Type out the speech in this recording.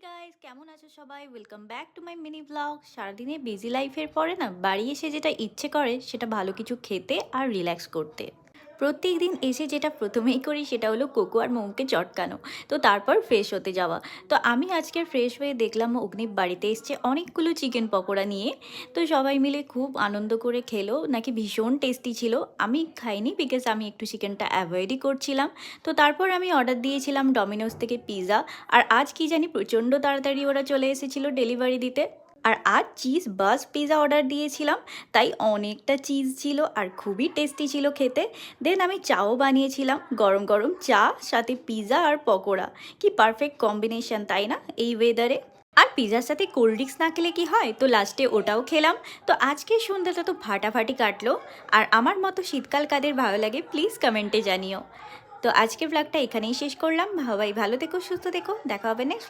Guys, কেমন আছো সবাই? Welcome back to my mini blog. সারাদিনে বিজি লাইফের পরে না বাড়ি এসে যেটা ইচ্ছে করে সেটা ভালো কিছু খেতে আর রিল্যাক্স করতে। প্রত্যেক দিন এসে যেটা প্রথমেই করি সেটা হলো কোকো আর মোমোকে চটকানো, তো তারপর ফ্রেশ হতে যাওয়া। তো আমি আজকে ফ্রেশ হয়ে দেখলাম অগ্নির বাড়িতে এসছে অনেকগুলো চিকেন পকোড়া নিয়ে। তো সবাই মিলে খুব আনন্দ করে খেলো, নাকি ভীষণ টেস্টি ছিল। আমি খাইনি বিকজ আমি একটু চিকেনটা অ্যাভয়েডই করছিলাম। তো তারপর আমি অর্ডার দিয়েছিলাম ডমিনোস থেকে পিৎজা। আর আজ কি জানি প্রচণ্ড তাড়াতাড়ি ওরা চলে এসেছিলো ডেলিভারি দিতে। আর আজ চিজ বাস পিৎজা অর্ডার দিয়েছিলাম, তাই অনেকটা চিজ ছিল আর খুবই টেস্টি ছিল খেতে। দেন আমি চাও বানিয়েছিলাম, গরম গরম চা সাথে পিৎজা আর পকোড়া। কি পারফেক্ট কম্বিনেশন, তাই না এই ওয়েদারে? আর পিৎজার সাথে কোল্ড ড্রিঙ্কস না খেলে কি হয়, তো লাস্টে ওটাও খেলাম। তো আজকের সন্ধ্যাটা তো ফাটাফাটি কাটলো। আর আমার মতো শীতকাল কাদের ভালো লাগে প্লিজ কমেন্টে জানিও। তো আজকের ব্লগটা এখানেই শেষ করলাম। সবাই ভালো থেকো, সুস্থ থেকো, দেখা হবে নেক্সট।